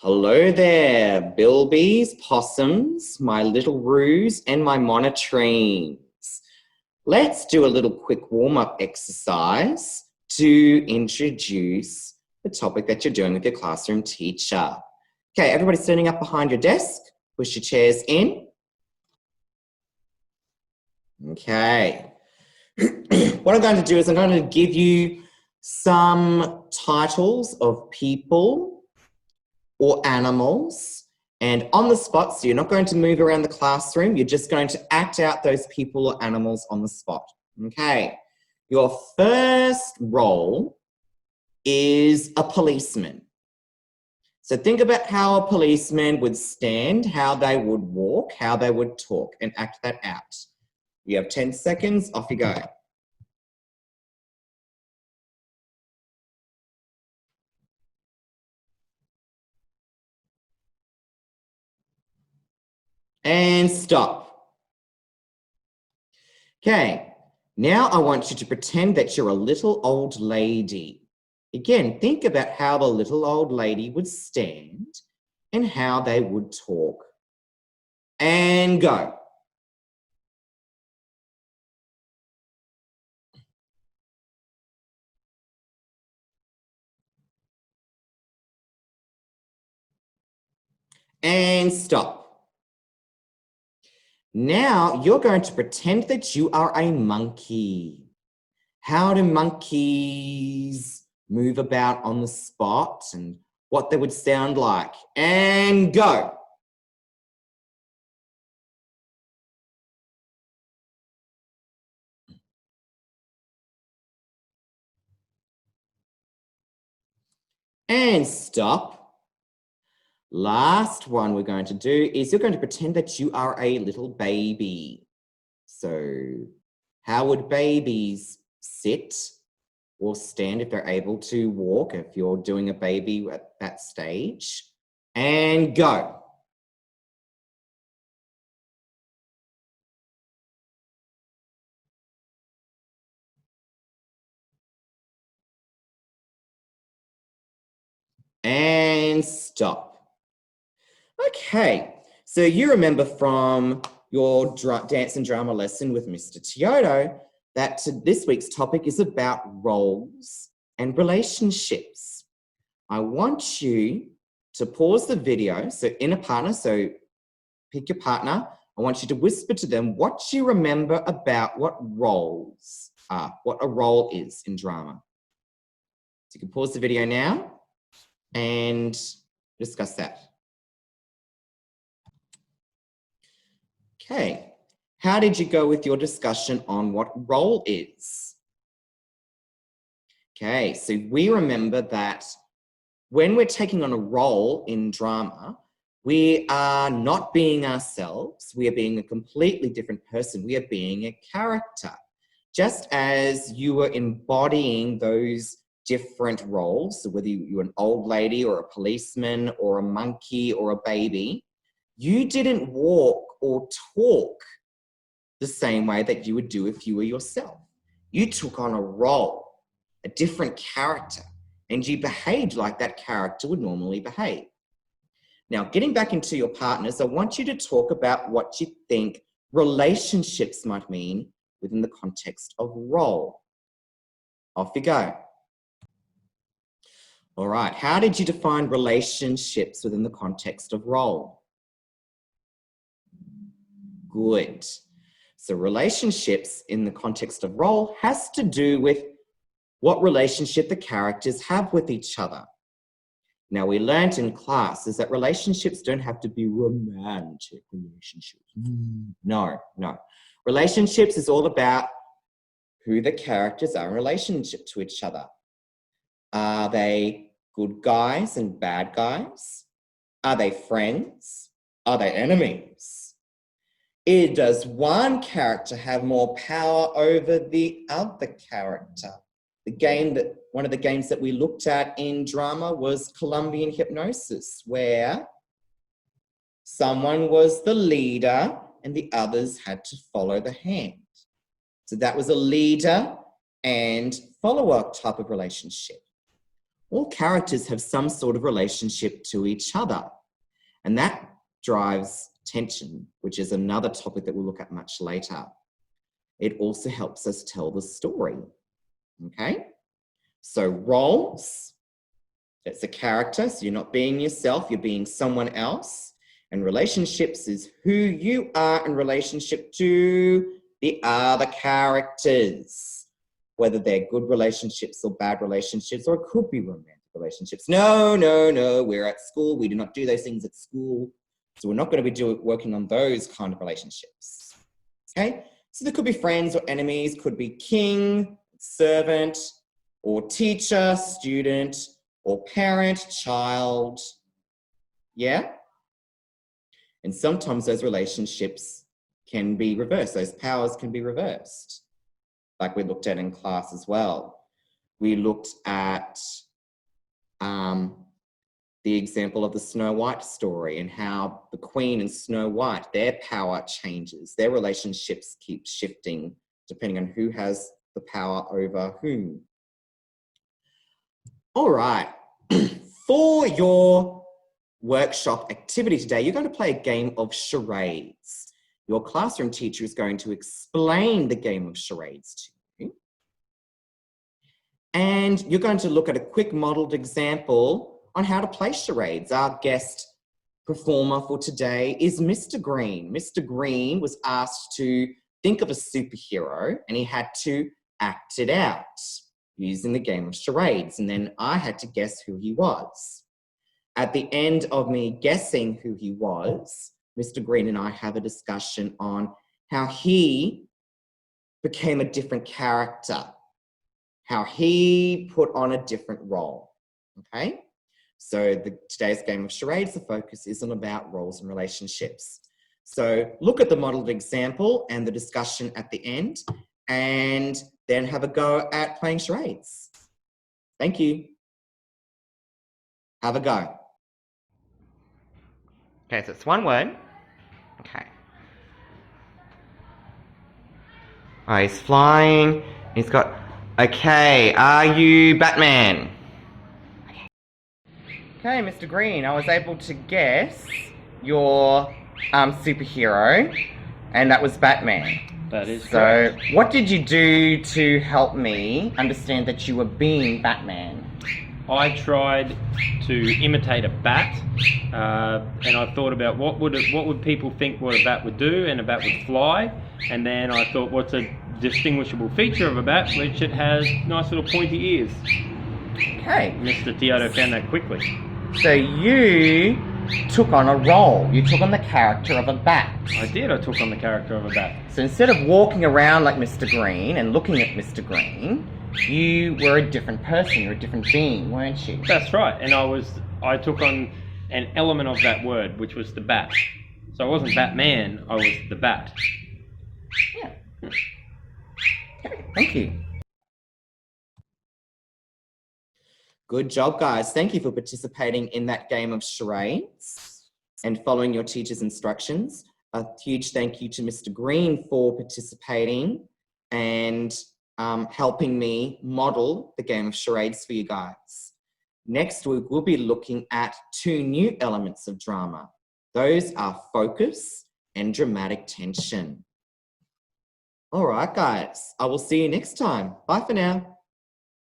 Hello there, bilbies, possums, my little roos, and my monotremes. Let's do a little quick warm-up exercise to introduce the topic that you're doing with your classroom teacher. Okay, everybody standing up behind your desk, push your chairs in. Okay. What I'm going to do is I'm going to give you some titles of people or animals, and on the spot, so you're not going to move around the classroom, you're just going to act out those people or animals on the spot. Okay, your first role is a policeman. So think about how a policeman would stand, how they would walk, how they would talk, and act that out. You have 10 seconds, off you go. And stop. Okay, now I want you to pretend that you're a little old lady. Again, think about how the little old lady would stand and how they would talk. And go. And stop. Now you're going to pretend that you are a monkey. How do monkeys move about on the spot and what they would sound like? And go. And stop. Last one we're going to do is you're going to pretend that you are a little baby. So how would babies sit or stand if they're able to walk, if you're doing a baby at that stage? And go. And stop. Okay, so you remember from your dance and drama lesson with Mr. Tioto that this week's topic is about roles and relationships. I want you to pause the video, so in a partner, so pick your partner. I want you to whisper to them what you remember about what roles are, what a role is in drama. So you can pause the video now and discuss that. Okay, how did you go with your discussion on what role is? Okay, so we remember that when we're taking on a role in drama, we are not being ourselves, we are being a completely different person, we are being a character. Just as you were embodying those different roles, so whether you're an old lady or a policeman or a monkey or a baby, you didn't walk or talk the same way that you would do if you were yourself. You took on a role, a different character, and you behaved like that character would normally behave. Now, getting back into your partners, I want you to talk about what you think relationships might mean within the context of role. Off you go. All right, how did you define relationships within the context of role? Good. So relationships in the context of role has to do with what relationship the characters have with each other. Now, we learned in class is that relationships don't have to be romantic relationships. No. Relationships is all about who the characters are in relationship to each other. Are they good guys and bad guys? Are they friends? Are they enemies? Does one character have more power over the other character? One of the games that we looked at in drama was Colombian hypnosis, where someone was the leader and the others had to follow the hand. So that was a leader and follower type of relationship. all characters have some sort of relationship to each other. And that drives tension, which is another topic that we'll look at much later. It also helps us tell the story, okay? So roles, it's a character, so you're not being yourself, you're being someone else. And relationships is who you are in relationship to the other characters, whether they're good relationships or bad relationships, or it could be romantic relationships. No, we're at school, we do not do those things at school. So we're not going to be working on those kind of relationships, okay? So there could be friends or enemies, could be king, servant, or teacher, student, or parent, child, yeah? And sometimes those relationships can be reversed. Those powers can be reversed, like we looked at in class as well. We looked at the example of the Snow White story and how the Queen and Snow White, their power changes. Their relationships keep shifting depending on who has the power over whom. All right, for your workshop activity today, you're going to play a game of charades. Your classroom teacher is going to explain the game of charades to you. And you're going to look at a quick modeled example on how to play charades. Our guest performer for today is Mr. Green. Mr. Green was asked to think of a superhero and he had to act it out using the game of charades. And then I had to guess who he was. At the end of me guessing who he was, Mr. Green and I have a discussion on how he became a different character, how he put on a different role, okay? So today's game of charades, the focus isn't about roles and relationships. So look at the modeled example and the discussion at the end, and then have a go at playing charades. Thank you. Have a go. Okay, so it's one word. Okay. Oh, he's flying. He's got, okay, are you Batman? Okay, Mr. Green, I was able to guess your superhero, and that was Batman. That is correct. So, what did you do to help me understand that you were being Batman? I tried to imitate a bat, and I thought about what would people think what a bat would do, and a bat would fly. And then I thought, what's a distinguishable feature of a bat, which it has nice little pointy ears. Okay. Mr. Teodo found that quickly. So you took on a role. You took on the character of a bat. I did. I took on the character of a bat. So instead of walking around like Mr. Green and looking at Mr. Green, you were a different person. You're a different being, weren't you? That's right. And I took on an element of that word, which was the bat. So I wasn't Batman. I was the bat. Yeah. Okay. Thank you. Good job, guys. Thank you for participating in that game of charades and following your teacher's instructions. A huge thank you to Mr. Green for participating and helping me model the game of charades for you guys. Next week, we'll be looking at two new elements of drama. Those are focus and dramatic tension. All right, guys. I will see you next time. Bye for now.